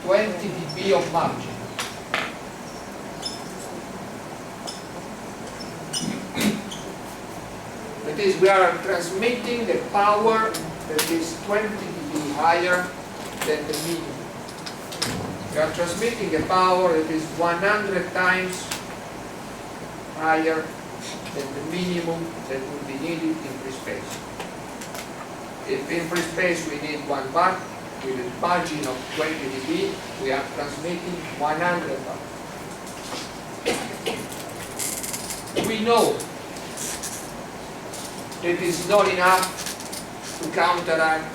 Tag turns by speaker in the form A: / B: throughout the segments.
A: 20 dB of margin. That is, we are transmitting a power that is 20 dB higher than the minimum. We are transmitting a power that is 100 times higher than the minimum that would be needed in free space. If in free space we need 1 watt, with a margin of 20 dB, we are transmitting 100 watt. We know that it is not enough to counteract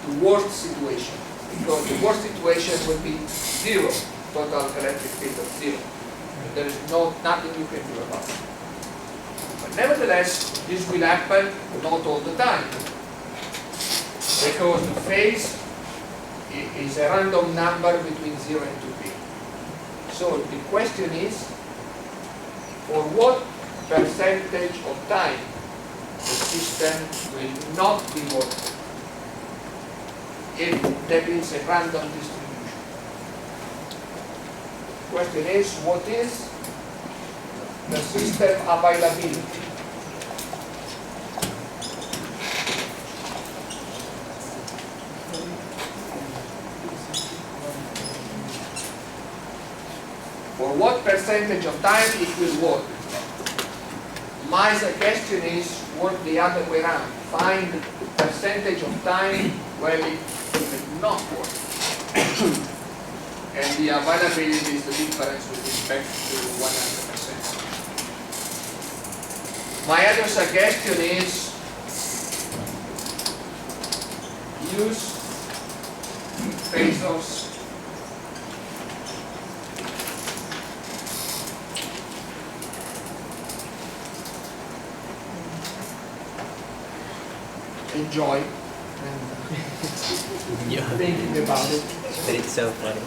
A: the worst situation, because the worst situation would be zero total electric field of zero. There is nothing you can do about it. But nevertheless, this will happen not all the time, because the phase is a random number between 0 and 2p. So the question is, for what percentage of time the system will not be working if there is a random distribution? The question is, what is the system availability? For what percentage of time it will work? My suggestion is work the other way around. Find the percentage of time where it will not work. And the availability is the difference with respect to 100%. My other suggestion is use phasors enjoy and thinking about it.
B: But it's so funny.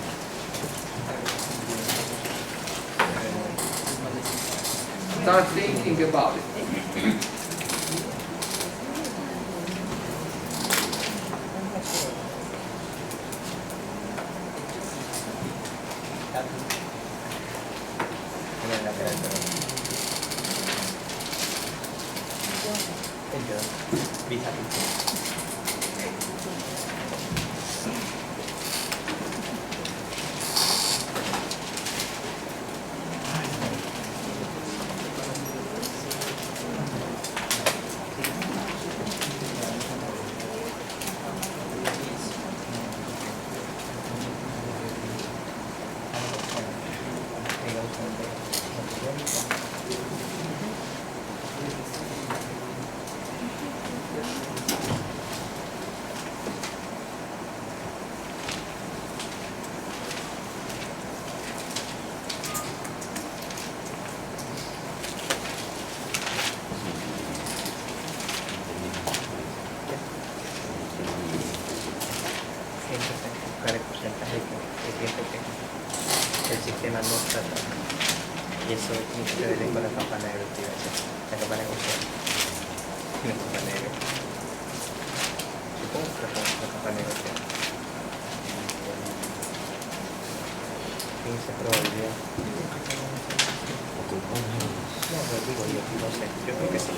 A: Start thinking about it.
B: Be happy. ¿Cuál es el porcentaje de tiempo que el sistema no trata? Y eso tiene que ver con la campana de velocidad, la campana de velocidad. La campana de velocidad. Supongo que la campana de velocidad. Tiene esa probabilidad. No, lo digo yo, no sé. Yo creo que sí.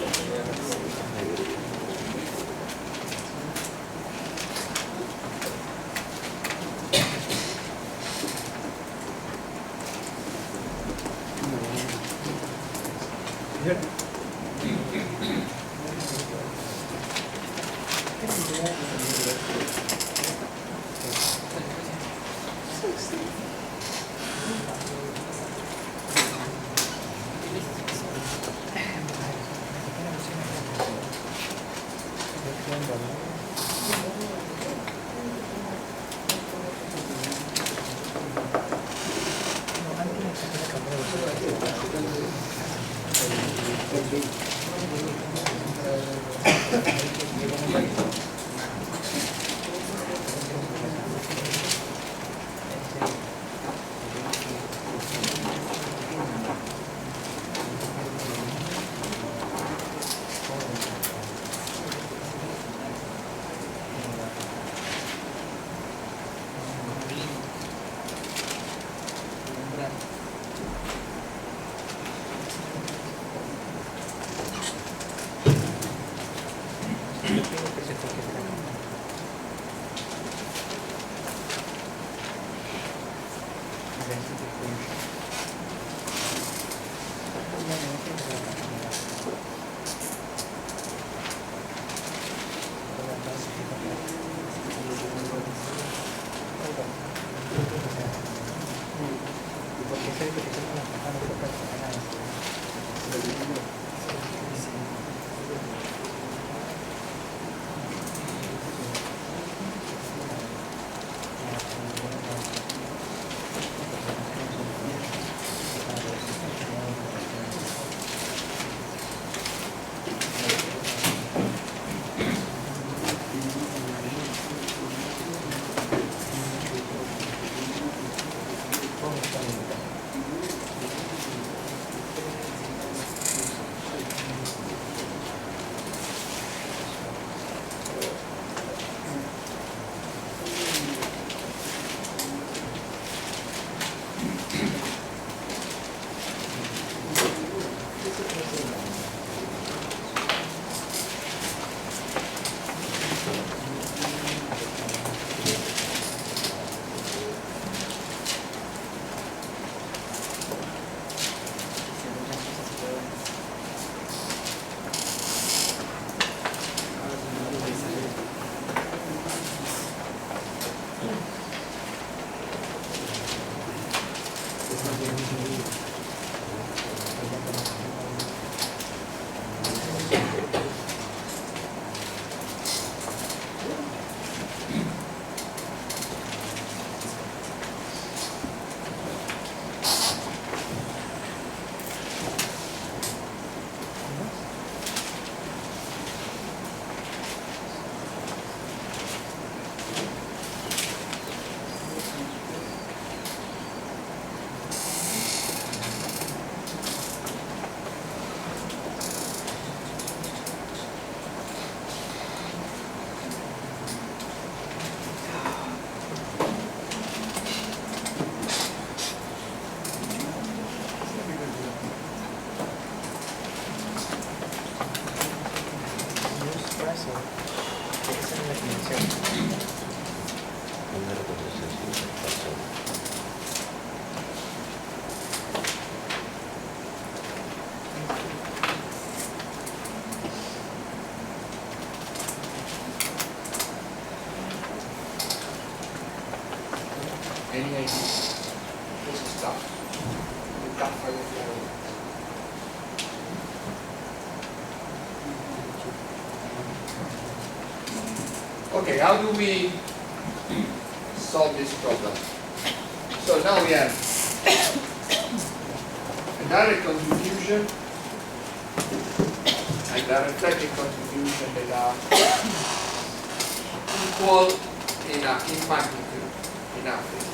A: Any idea? This is tough. The tougher the flare. Okay, how do we solve this problem? So now we have a direct contribution and a reflected contribution that are equal in magnitude, in phase.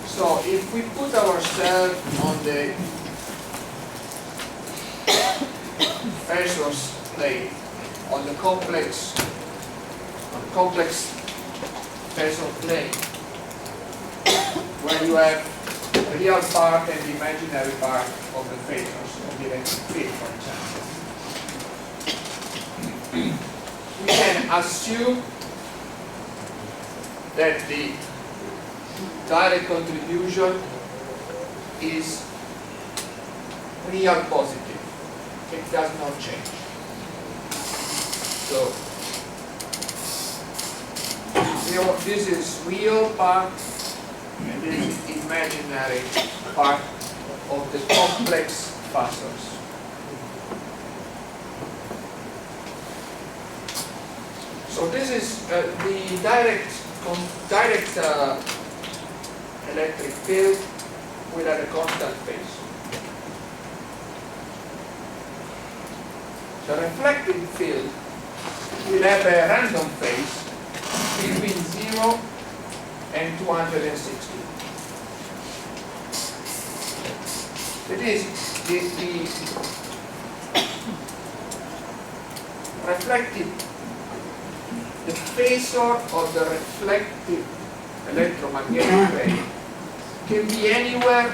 A: So if we put ourselves on the phasors plane, on the complex phasor plane, where you have the real part and the imaginary part of the phasors of the electric field, for example. We can assume that the direct contribution is real positive. It does not change. So this is real part and this is imaginary part of the complex phasors. So this is the direct electric field with a constant phase. The reflected field will have a random phase between 0 and 260. That is, the reflected, the phasor of the reflected electromagnetic ray can be anywhere,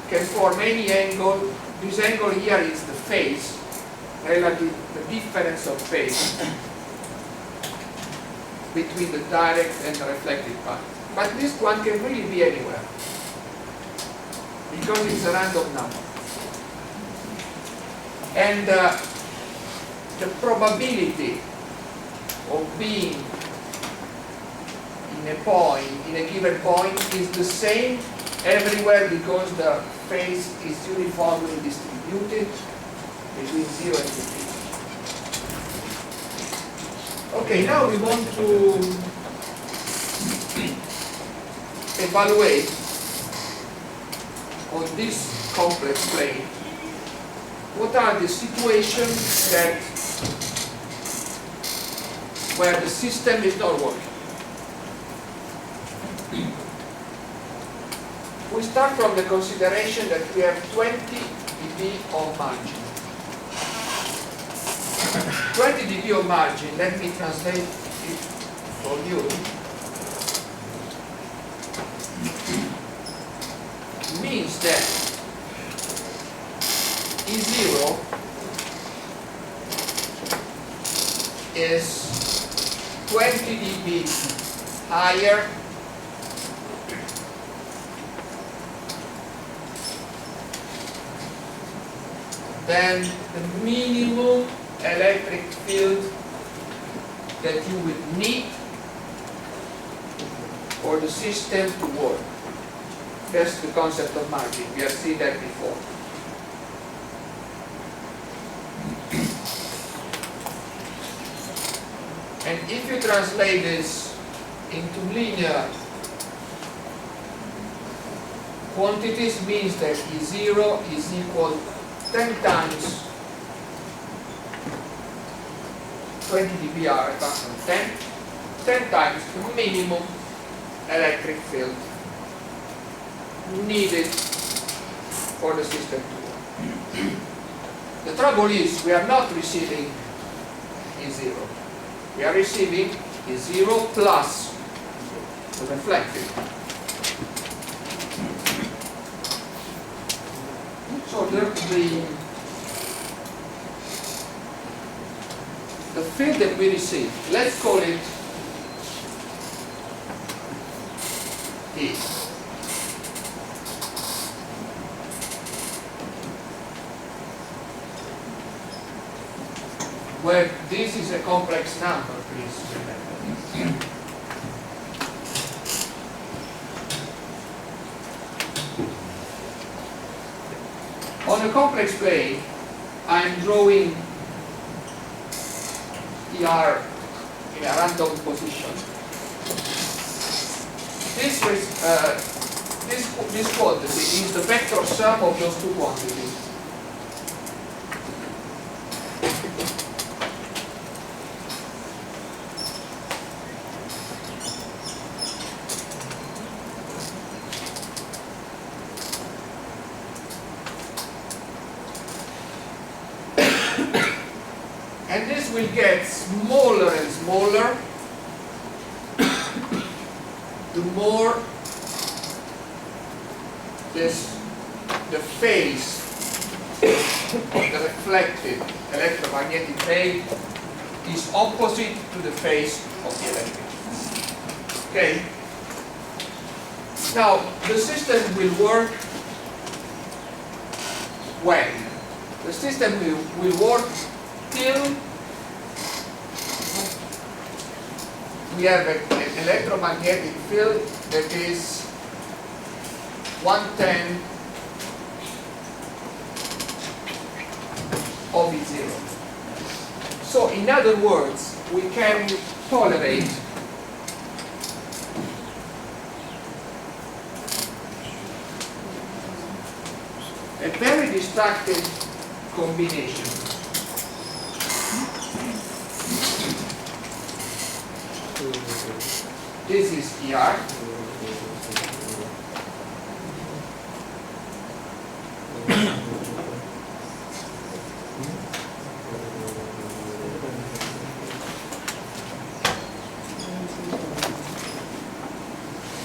A: can form any angle. This angle here is the phase, relative, the difference of phase between the direct and the reflected part. But this one can really be anywhere, because it's a random number. And the probability of being in a given point is the same everywhere, because the phase is uniformly distributed between 0 and 50. Okay, now we want to evaluate on this complex plane what are the situations where the system is not working. We start from the consideration that we have 20 dB of margin. 20 dB of margin, let me translate it for you. Means that E0 is 20 dB higher than the minimum electric field that you would need for the system to work. That's the concept of margin. We have seen that before. And if you translate this into linear quantities, means that E0 is equal 10 times 20 dB are a constant 10 times the minimum electric field needed for the system to work. The trouble is we are not receiving E0. We are receiving E0 plus the reflected. So the field that we receive, let's call it E. where this is a complex number, please remember. On a complex plane, I am drawing ER in a random position. This quantity is the vector sum of those two quantities. And this will get smaller and smaller the more the phase of the reflected electromagnetic wave is opposite to the phase of the electric. Okay? Now, the system will work when? The system will work till we have an electromagnetic field that is 1/10 of V0. So in other words, we can tolerate a very destructive combination. This is ER.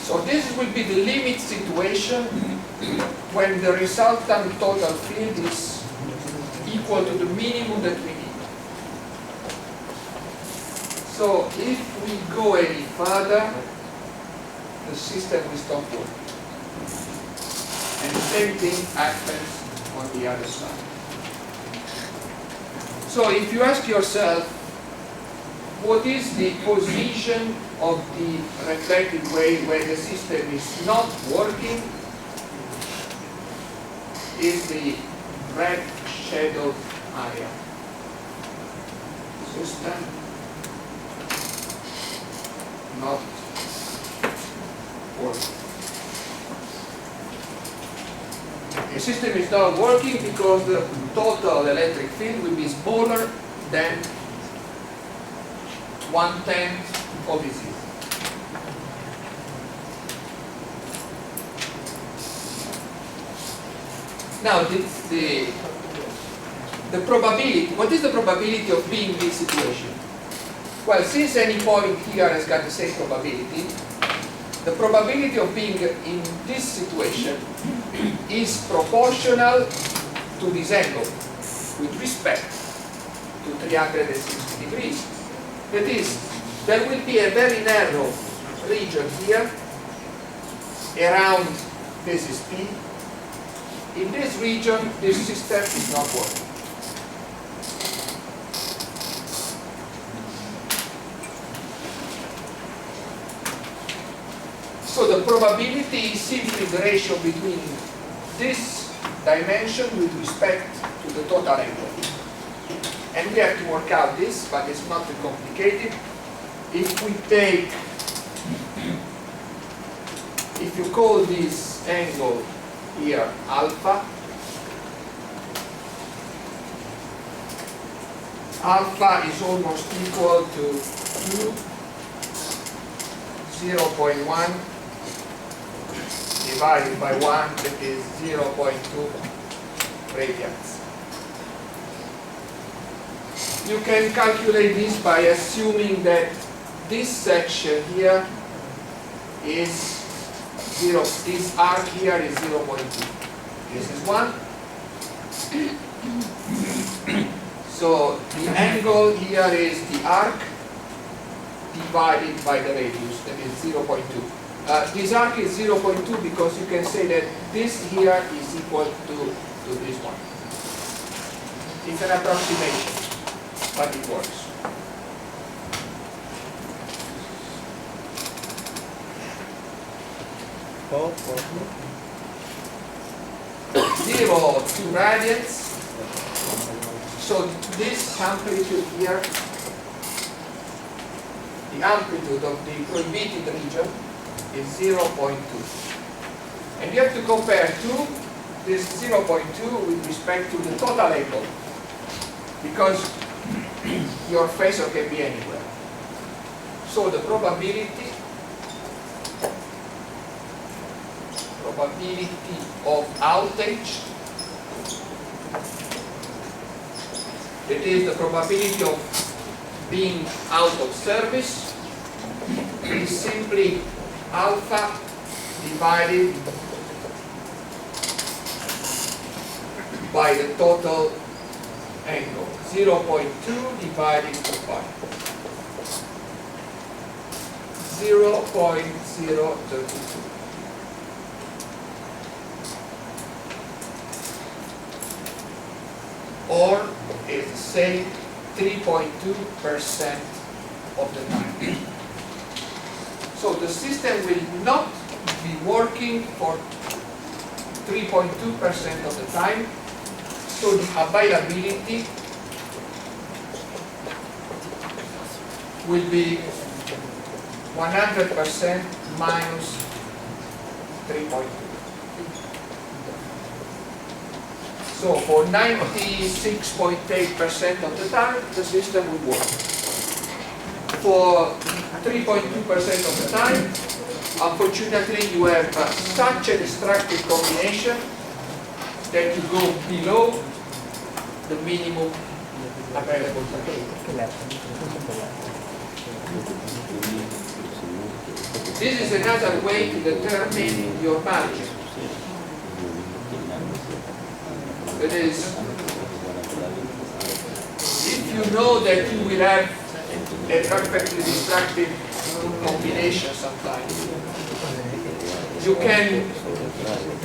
A: So this will be the limit situation when the resultant total field is equal to the minimum that we need. So if we go any further, the system will stop working. And the same thing happens on the other side. So if you ask yourself, what is the position of the reflected wave when the system is not working? Is the red shadowed area. System not working. The system is not working because the total electric field will be smaller than 1/10 of V0. Now, the probability, what is the probability of being in this situation? Well, since any point here has got the same probability, the probability of being in this situation is proportional to this angle with respect to 360 degrees. That is, there will be a very narrow region here around this is P. In this region, this system is not working. So the probability is simply the ratio between this dimension with respect to the total angle. And we have to work out this, but it's not too complicated. If you call this angle here alpha, alpha is almost equal to 0.1 divided by 1, that is 0.2 radians. You can calculate this by assuming that this section here is 0, this arc here is 0.2. This is 1. So the angle here is the arc divided by the radius, that is 0.2. This arc is 0.2 because you can say that this here is equal to this one. It's an approximation. but it works. Zero 2 radians. So this amplitude here, the amplitude of the prohibited region is 0.2. And you have to compare this 0.2 with respect to the total angle, because your phasor can be anywhere. So the probability of outage, that is the probability of being out of service, is simply alpha divided by the total angle, 0.2 divided to pi, 0.032. Or is the same 3.2% of the time. So the system will not be working for 3.2% of the time. So the availability will be 100% minus 3.2. So for 96.8% of the time, the system will work. For 3.2% of the time, unfortunately, you have such a destructive combination that you go below the minimum available time. This is another way to determine your margin. That is, if you know that you will have a perfectly destructive combination sometimes, you can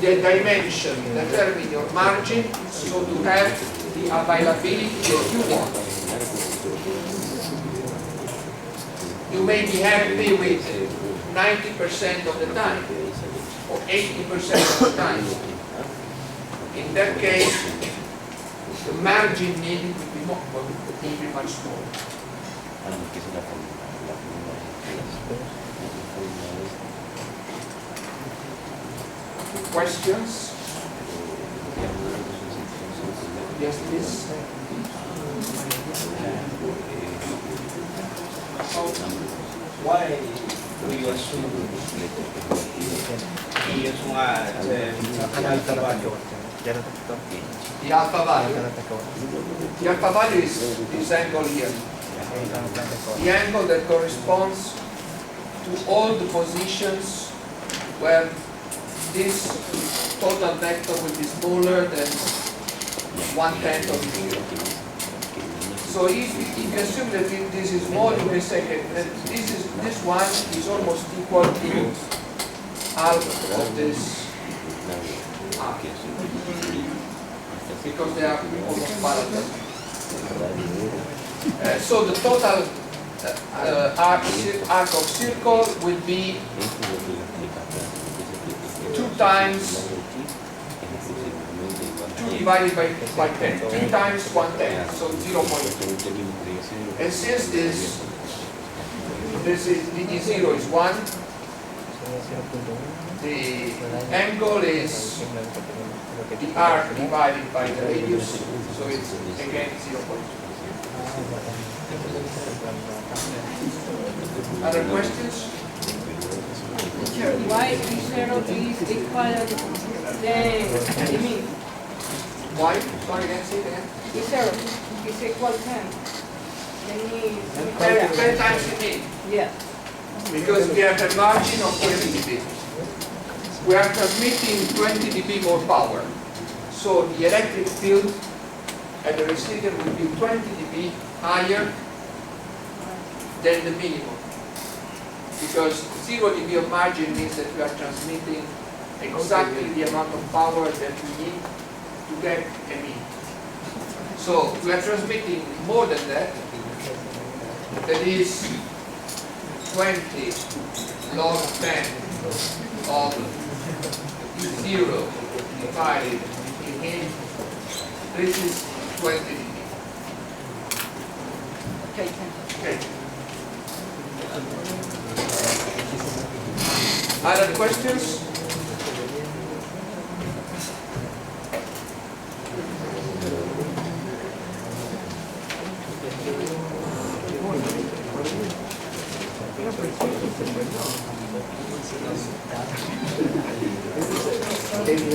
A: determine your margin so to have the availability that you want. You may be happy with 90% of the time or 80% of the time. In that case, the margin needed will be much smaller. Questions? Yes, please.
C: Why do you assume que es una alta value?
A: The alpha value. The alpha value is this angle here. The angle that corresponds to all the positions where this total vector will be smaller than 1/10 of zero. So if you assume that this is small, you can say that this one is almost equal to half of this arc, because they are almost parallel. So the total arc of circle will be 2 times 2 divided by 10, 2 times 1/10, so 0.2. And since this is dd0 is 1, the angle is the arc divided by the radius, so it's again 0.2. Other questions?
D: Why D0 is equal to the mean?
A: Why? Sorry, again, say it again.
D: D0 is equal to 10. Then is
A: 10 times the mean.
D: yeah.
A: Because we have a margin of 20 dB. We are transmitting 20 dB more power. So the electric field at the receiver will be 20 dB higher than the minimum. Because 0 dB of margin means that we are transmitting exactly the amount of power that we need to get a mean. So So we are transmitting more than that. That is 20 log 10 of 0 divided in. This is 20 dB.
D: Okay, thank you.
A: Okay. Other questions? Okay.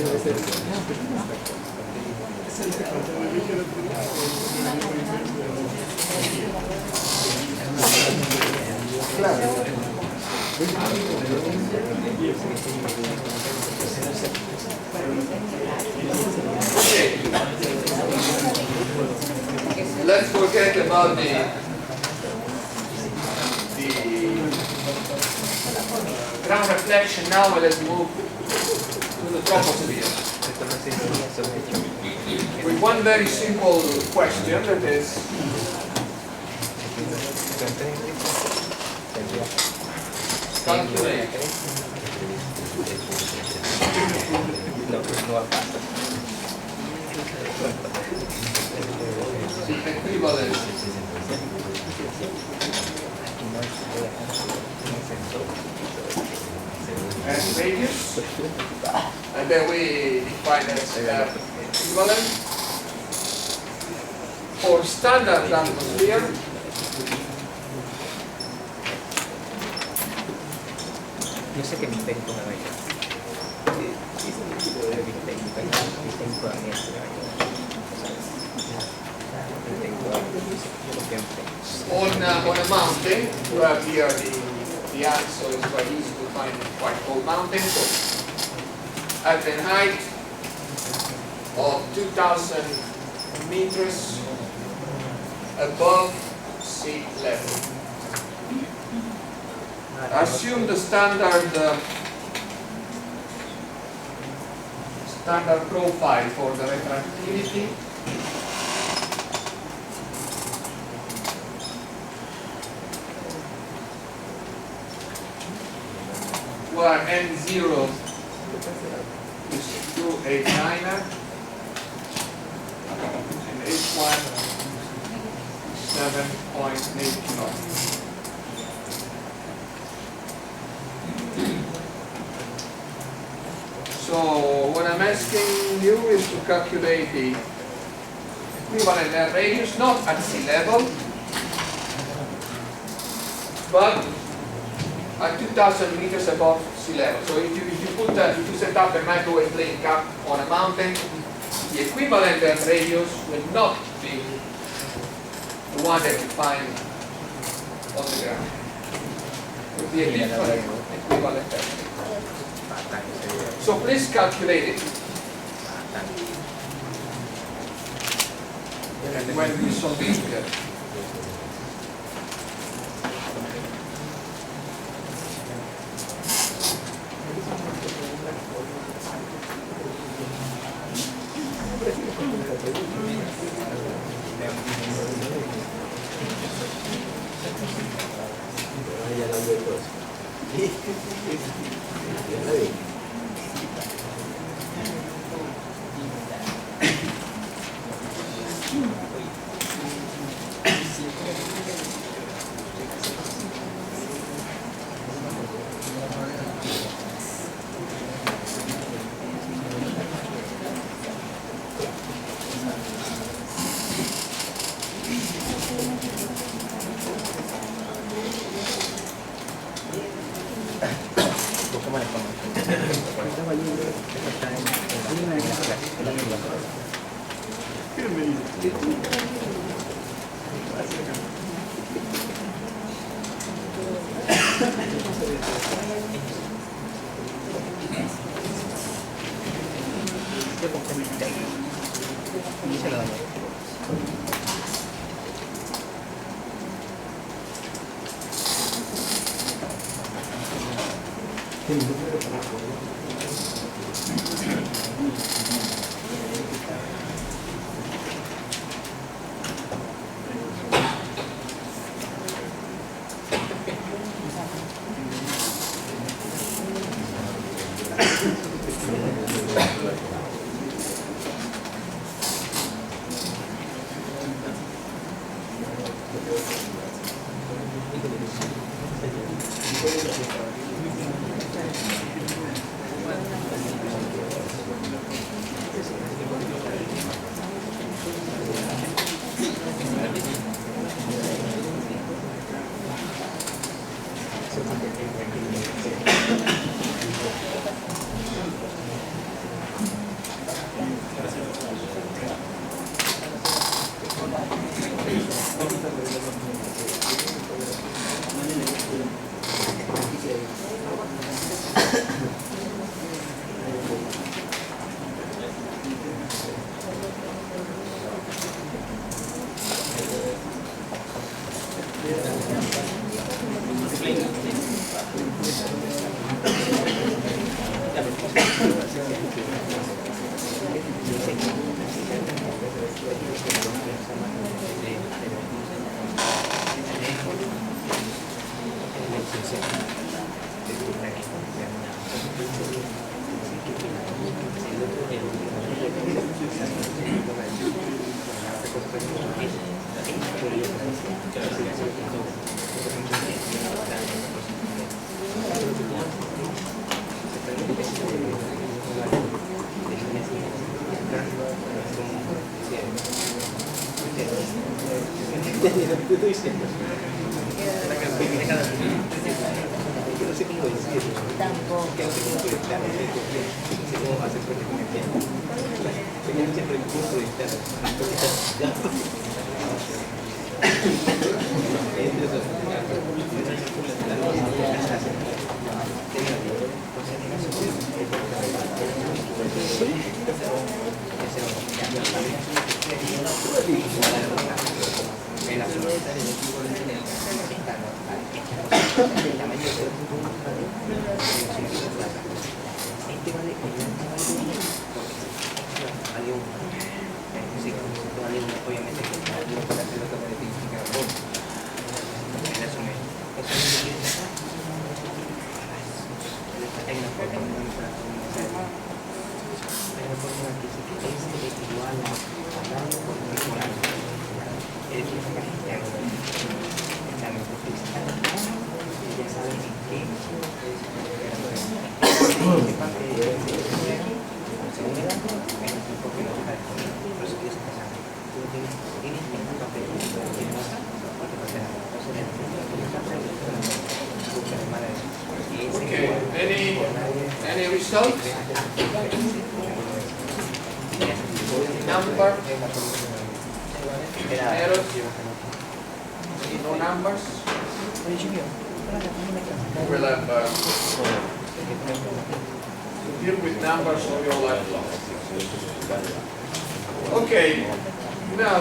A: Let's forget about the ground reflection now, and let's move to the troposphere with one very simple question, that is calculate equivalent and radius, and then we define as equivalent for standard atmosphere.
B: Yo sé que mi técnico me va a ayudar. Mi técnico a mí es que me va a ayudar. Mi técnico yo lo que
A: On a mountain, you have here the answer is quite easy to find quite cold mountain. So at the height of 2,000 meters above sea level. Assume the standard profile for the refractivity. Where N0 is 289 and H1 7.8 knots. So what I'm asking you is to calculate the equivalent air radius, not at sea level, but at 2,000 meters above sea level. So if you set up a microwave link up on a mountain, the equivalent air radius will not be the one that you find on the ground. It will be a different equivalent air radius. So please calculate it. And when we solve it, Any results? Number? Errors? No numbers? We'll have deal with numbers all your life long. Okay, now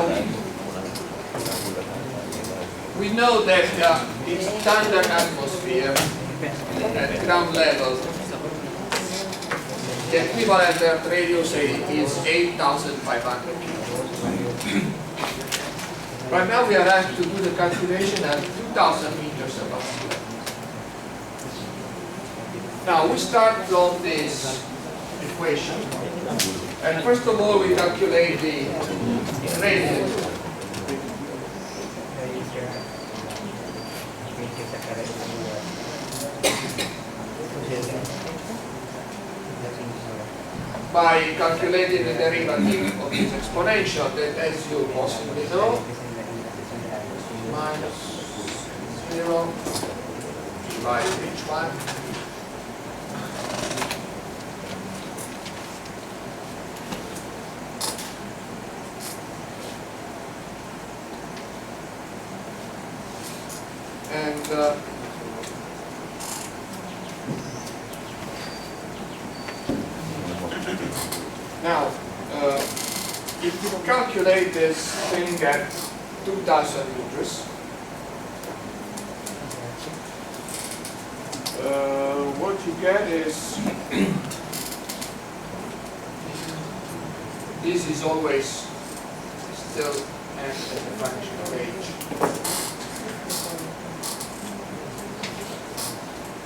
A: we know that in standard atmosphere at ground level, the equivalent earth radius is 8,500 kilometers. Right now we are asked to do the calculation at 2,000 meters above sea level. Now we start from this equation, and first of all we calculate the radius. By calculating the derivative of this exponential that, as you possibly know, minus 0 by h1 and now, if you calculate this thing at 2,000 meters, what you get is this is always still as a function of h.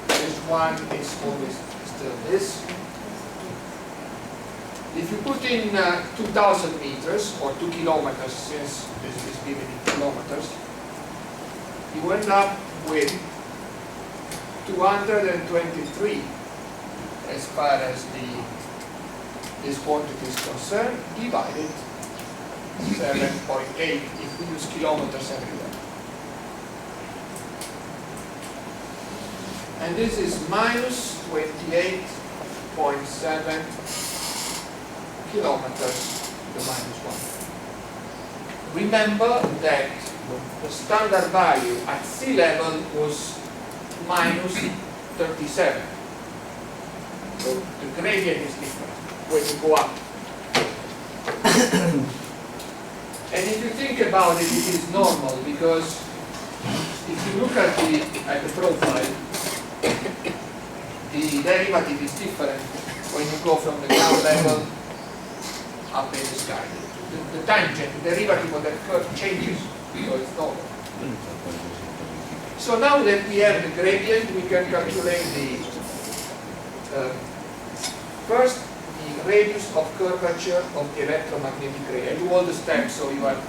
A: This one is always still this. If you put in 2,000 meters, or 2 kilometers, since this is given in kilometers, you end up with 223 as far as this quantity is concerned, divided 7.8 if we use kilometers everywhere. And this is minus 28.7 kilometers to the minus 1. Remember that the standard value at sea level was minus 37. So the gradient is different when you go up. And if you think about it, it is normal, because if you look at the profile, the derivative is different when you go from the ground level up in the sky. The tangent, the derivative of the curve changes, so it's normal. So now that we have the gradient, we can calculate the first the radius of curvature of the electromagnetic ray. I do all the steps so you have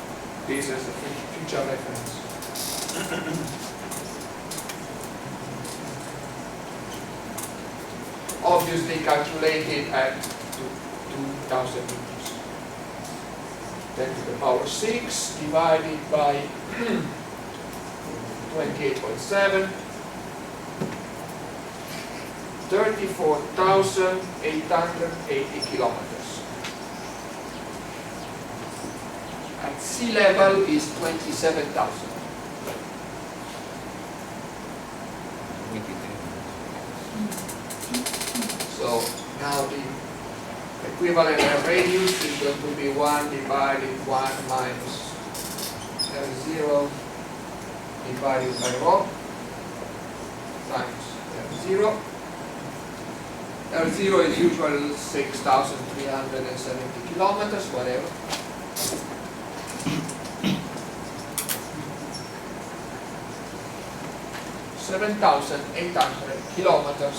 A: this as a future reference. Obviously calculated at 2,000 meters. 10 to the power 6 divided by 28.7, 34,880 kilometers. At sea level is 27,000. So now the equivalent radius is going to be 1 divided 1 minus L0 divided by rho times L0. L0 is usually 6,370 kilometers, whatever. (7,800 kilometers)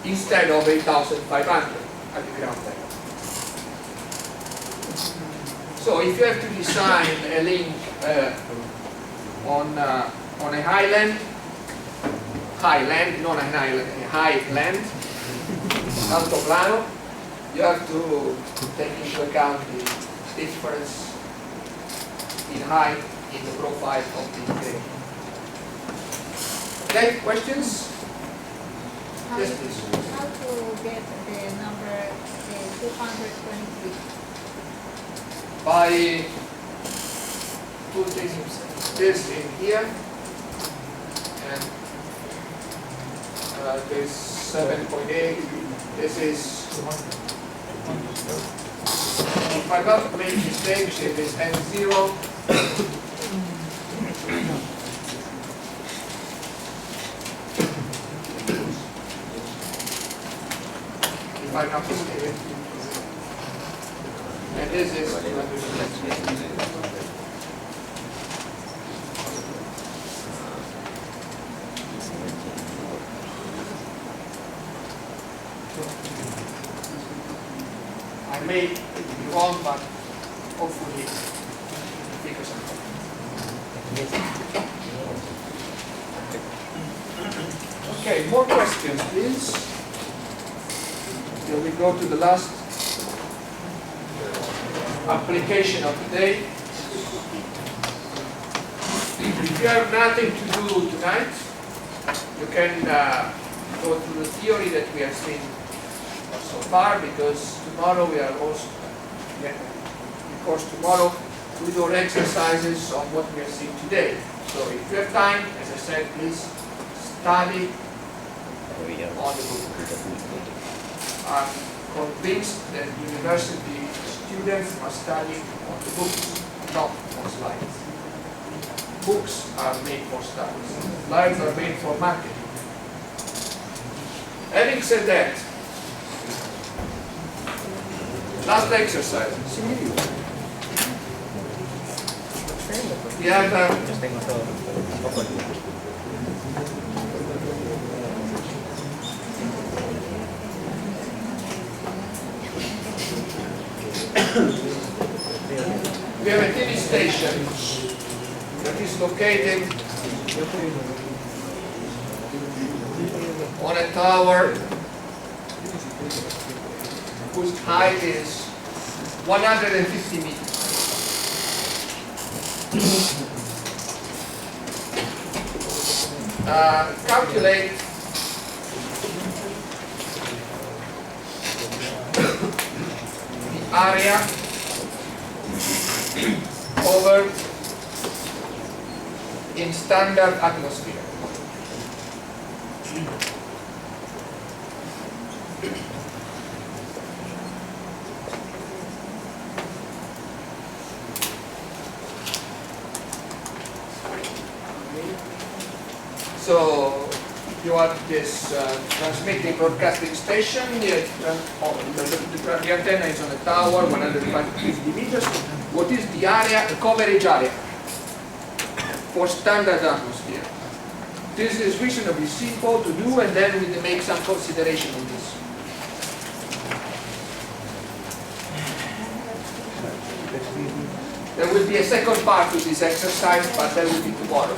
A: instead of 8,500 at the ground level. So if you have to design a link on a highland, not an island, a highland, altoplano, you have to take into account the difference in height in the profile of the gradient. Okay, questions? Yes, please.
E: How to get the number 223?
A: By putting this in here and this 7.8, this is, if I don't make mistakes, it is N0. If I'm not mistaken. And this is I may be wrong, but hopefully the figures are correct. Okay, more questions, please. Here we go to the last application of the day. If you have nothing to do tonight, you can go through the theory that we have seen so far, because tomorrow we are also, of course tomorrow we do exercises on what we have seen today. So if you have time, as I said, please study on the book. I'm convinced that university students must study on the books, not on slides. Books are made for studies. Slides are made for marketing. Having said that, last exercises. We have We have a TV station that is located on a tower whose height is 150 meters. Calculate the area covered in standard atmosphere. So you have this transmitting broadcasting station. The antenna is on a tower, 150 meters. What is the area, the coverage area for standard atmosphere? This is reasonably simple to do, and then we make some consideration on this. There will be a second part to this exercise, but that will be tomorrow,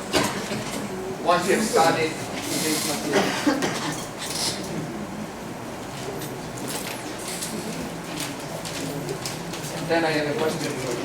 A: once you have studied this material. And then I have a question for you.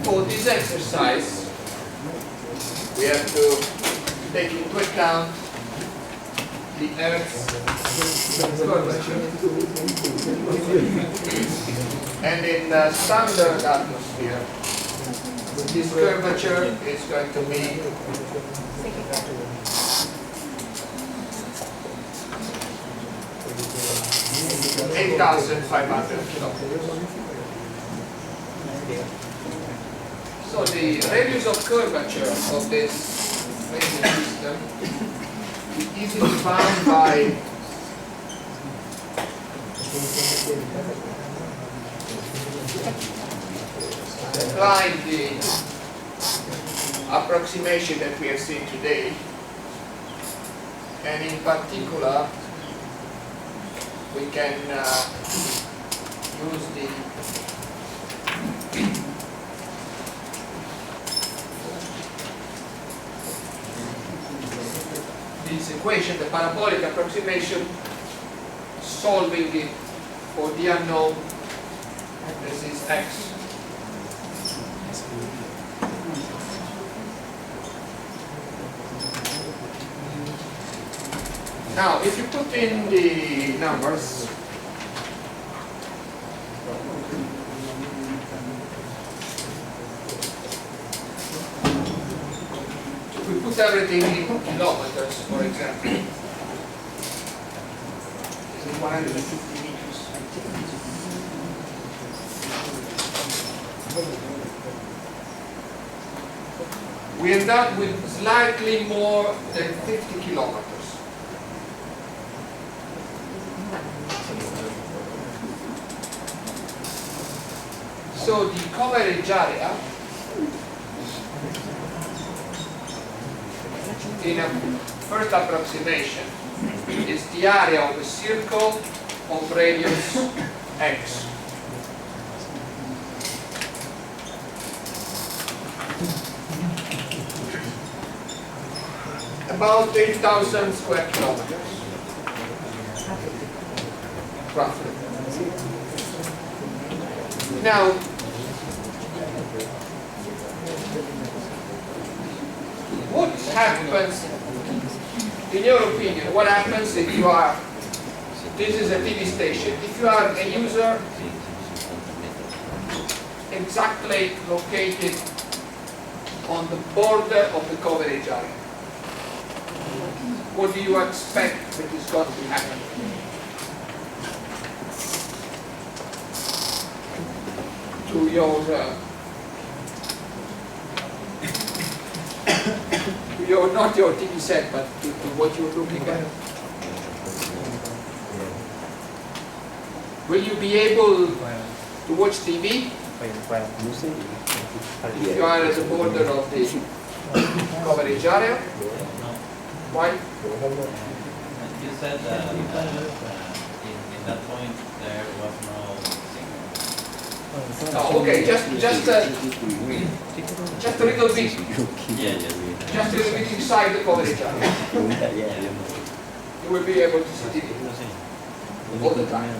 A: For this exercise, we have to take into account the Earth's curvature. And in the standard atmosphere, this curvature is going to be 8,500 kilometers. So the radius of curvature of this radial system is easily found by applying the approximation that we have seen today, and in particular we can use this equation, the parabolic approximation, solving it for the unknown. This is x. Now, if you put in the numbers, if we put everything in kilometers, for example, this is 150 meters. We end up with slightly more than 50 kilometers. So the coverage area in a first approximation is the area of a circle of radius x. About 8,000 square kilometers, roughly. Now, what happens, in your opinion, what happens if you are, this is a TV station, if you are a user exactly located on the border of the coverage area? What do you expect that is going to happen? To your, not your TV set, but to what you're looking at. Will you be able to watch TV if you are at the border of the coverage area? Why?
F: You said that in that point there was no signal.
A: Oh, okay, just a little bit,
F: Yeah.
A: just a little bit inside the coverage area. You will be able to see TV all the time.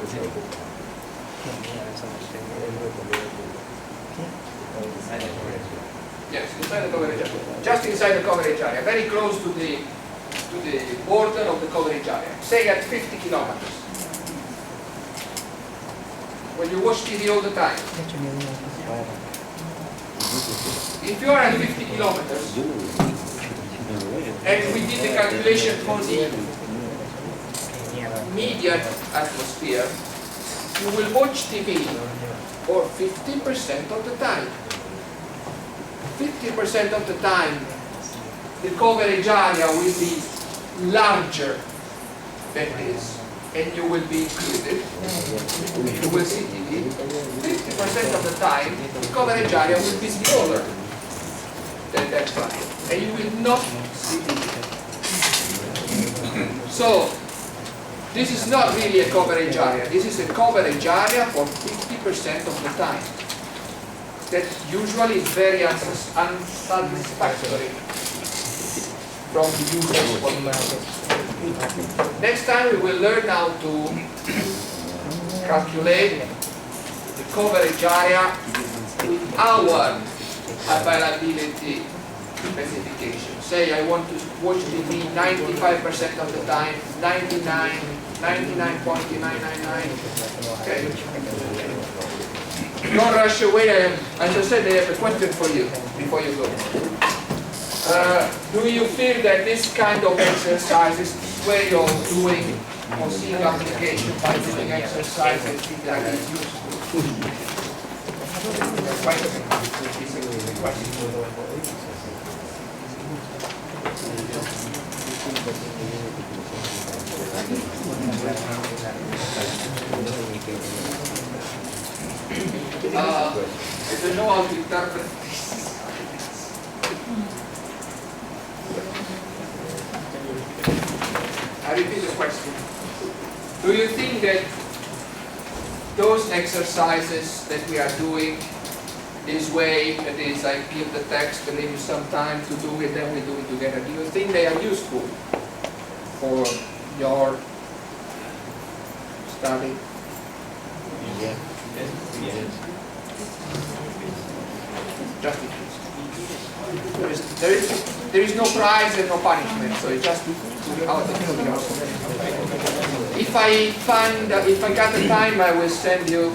A: Yes, inside the coverage area. Just inside the coverage area, very close to the border of the coverage area. Say at 50 kilometers. When you watch TV all the time. If you are at 50 kilometers, and we did the calculation for the median atmosphere, you will watch TV for 50% of the time. 50% of the time, the coverage area will be larger than this, and you will be included. You will see TV. 50% of the time, the coverage area will be smaller than that one, and you will not see TV. So, this is not really a coverage area. This is a coverage area for 50% of the time. That usually is very unsatisfactory from the user's point of view. Next time we will learn how to calculate the coverage area with our availability specification. Say I want to watch TV 95% of the time, 99.999. Okay. Don't rush away. As I said, I have a question for you before you go. Do you feel that this kind of exercises, this way of doing or seeing application by doing exercises, that is useful? I don't know how to interpret this. I repeat the question. Do you think that those exercises that we are doing this way, that is, I give the text and leave you some time to do it, then we do it together, do you think they are useful for your study?
B: Yes.
A: Just there is no prize and no punishment, so it's just out of curiosity. If I got the time, I will send you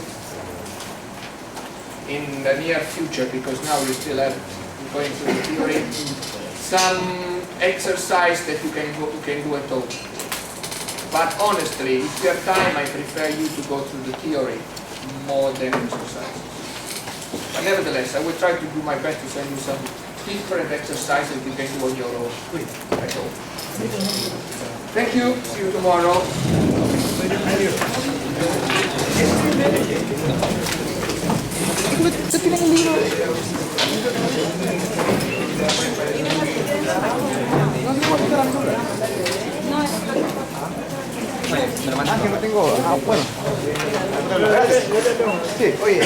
A: in the near future, because now you still have going through the theory, some exercise that you can do at home. But honestly, if you have time, I prefer you to go through the theory more than exercises. But nevertheless, I will try to do my best to send you some different exercises you can do on your own at home. Thank you. See you tomorrow.
G: Que no tengo. Ah, bueno. Sí, oye.